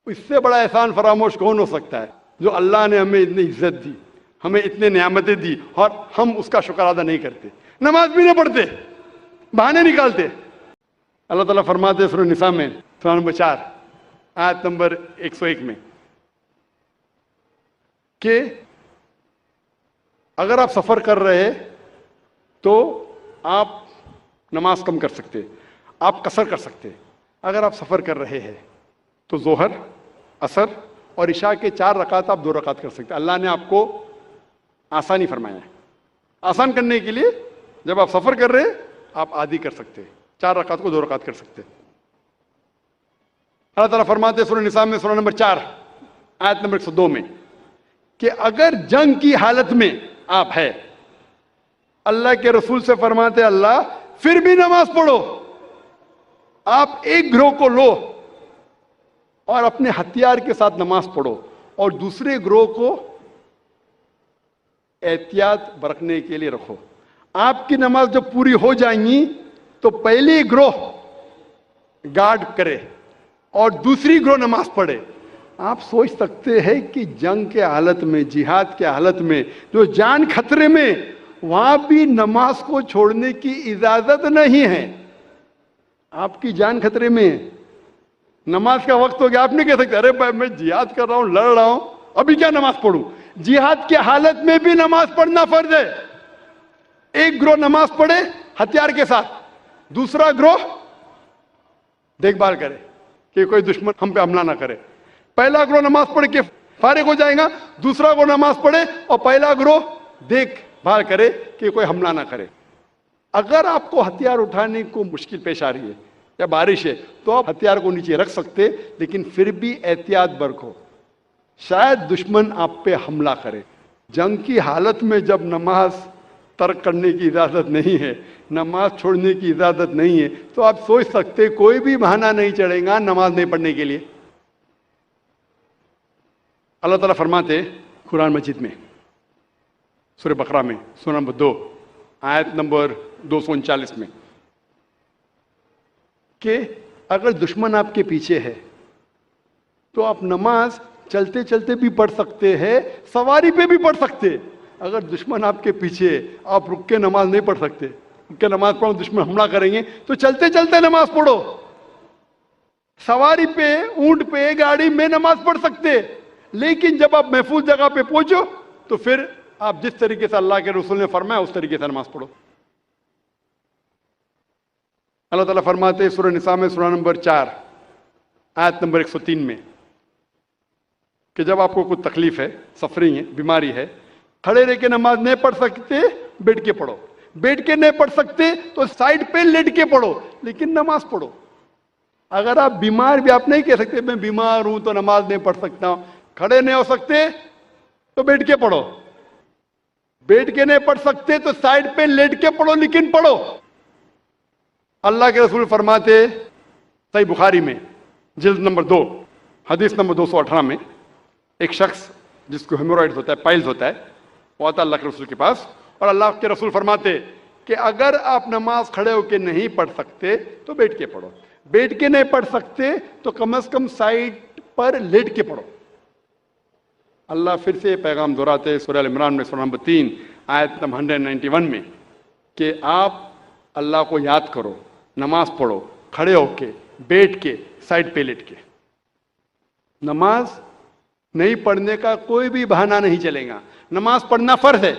اس سے بڑا احسان فراموش کون ہو سکتا ہے؟ جو اللہ نے ہمیں اتنی عزت دی، ہمیں اتنے نعمتیں دی، اور ہم اس کا شکر ادا نہیں کرتے، نماز بھی نہیں پڑھتے، بہانے نکالتے۔ اللہ تعالیٰ فرماتے ہیں سورہ نساء میں، سورہ نمبر 4 آیت نمبر 101 میں، کہ اگر آپ سفر کر رہے تو آپ نماز کم کر سکتے، آپ قصر کر سکتے۔ اگر آپ سفر کر رہے ہیں تو ظہر، عصر اور عشاء کے 4 رکعت آپ 2 رکعت کر سکتے۔ اللہ نے آپ کو آسانی فرمایا ہے۔ آسان کرنے کے لیے جب آپ سفر کر رہے آپ آدھی کر سکتے، 4 رکعت کو 2 رکعت کر سکتے۔ اللہ تعالیٰ فرماتے ہیں سورہ نساء میں، سورہ نمبر 4 آیت نمبر 102 میں، کہ اگر جنگ کی حالت میں آپ ہے، اللہ کے رسول سے فرماتے اللہ پھر بھی نماز پڑھو، آپ ایک گروہ کو لو اور اپنے ہتھیار کے ساتھ نماز پڑھو، اور دوسرے گروہ کو احتیاط برتنے کے لیے رکھو۔ آپ کی نماز جب پوری ہو جائیں گی تو پہلی گروہ گارڈ کرے اور دوسری گروہ نماز پڑھے۔ آپ سوچ سکتے ہیں کہ جنگ کے حالت میں، جہاد کے حالت میں، جو جان خطرے میں، وہاں بھی نماز کو چھوڑنے کی اجازت نہیں ہے۔ آپ کی جان خطرے میں، نماز کا وقت ہو گیا، آپ نہیں کہہ سکتے ارے بھائی میں جہاد کر رہا ہوں، لڑ رہا ہوں، ابھی کیا نماز پڑھوں۔ جہاد کی حالت میں بھی نماز پڑھنا فرض ہے۔ ایک گروہ نماز پڑھے ہتھیار کے ساتھ، دوسرا گروہ دیکھ بھال کرے کہ کوئی دشمن ہم پہ حملہ نہ کرے۔ پہلا گروہ نماز پڑھ کے فارغ ہو جائے گا، دوسرا گروہ نماز پڑھے اور پہلا گروہ دیکھ بھال کرے کہ کوئی حملہ نہ کرے۔ اگر آپ کو ہتھیار اٹھانے کو مشکل پیش آ رہی ہے یا بارش ہے تو آپ ہتھیار کو نیچے رکھ سکتے، لیکن پھر بھی احتیاط برتو، شاید دشمن آپ پہ حملہ کرے۔ جنگ کی حالت میں جب نماز ترک کرنے کی اجازت نہیں ہے، نماز چھوڑنے کی اجازت نہیں ہے، تو آپ سوچ سکتے کوئی بھی بہانہ نہیں چڑھے گا نماز نہیں پڑھنے کے لیے۔ اللہ تعالیٰ فرماتے قرآن مجید میں، سورہ بقرہ میں، سورہ نمبر 2 آیت نمبر 239 میں، کہ اگر دشمن آپ کے پیچھے ہے تو آپ نماز چلتے چلتے بھی پڑھ سکتے ہیں، سواری پہ بھی پڑھ سکتے۔ اگر دشمن آپ کے پیچھے، آپ رک کے نماز نہیں پڑھ سکتے، رک کے نماز پڑھو دشمن حملہ کریں گے، تو چلتے چلتے نماز پڑھو، سواری پہ، اونٹ پہ، گاڑی میں نماز پڑھ سکتے۔ لیکن جب آپ محفوظ جگہ پہ پہنچو تو پھر آپ جس طریقے سے اللہ کے رسول نے فرمایا اس طریقے سے نماز پڑھو۔ اللہ تعالیٰ فرماتے ہیں سورہ نساء میں، سورہ نمبر 4 آیت نمبر 103 میں، کہ جب آپ کو کوئی تکلیف ہے، سفرنگ ہے، بیماری ہے، کھڑے رہ کے نماز نہیں پڑھ سکتے، بیٹھ کے پڑھو۔ بیٹھ کے نہیں پڑھ سکتے تو سائڈ پہ لیٹ کے پڑھو، لیکن نماز پڑھو۔ اگر آپ بیمار بھی، آپ نہیں کہہ سکتے میں بیمار ہوں تو نماز نہیں پڑھ سکتا ہوں، کھڑے نہیں ہو سکتے تو بیٹھ کے پڑھو، بیٹھ کے نہیں پڑھ سکتے تو سائڈ پہ لیٹ کے پڑھو، لیکن پڑھو۔ اللہ کے رسول فرماتے صحیح بخاری میں جلد نمبر 2 حدیث نمبر 218 میں، ایک شخص جس کو ہیمورائڈز ہوتا ہے، پائلز ہوتا ہے، وہ آتا اللہ کے رسول کے پاس، اور اللہ کے رسول فرماتے کہ اگر آپ نماز کھڑے ہو کے نہیں پڑھ سکتے تو بیٹھ کے پڑھو، بیٹھ کے نہیں پڑھ سکتے تو کم از کم سائڈ پر لیٹ کے پڑھو۔ اللہ پھر سے پیغام دہراتے سورہ ال عمران میں، سورہ نمبر 3 آیت نمبر 191 میں، کہ آپ اللہ کو یاد کرو، نماز پڑھو کھڑے ہو کے، بیٹھ کے، سائڈ پہ لیٹ کے۔ نماز نہیں پڑھنے کا کوئی بھی بہانہ نہیں چلے گا، نماز پڑھنا فرض ہے۔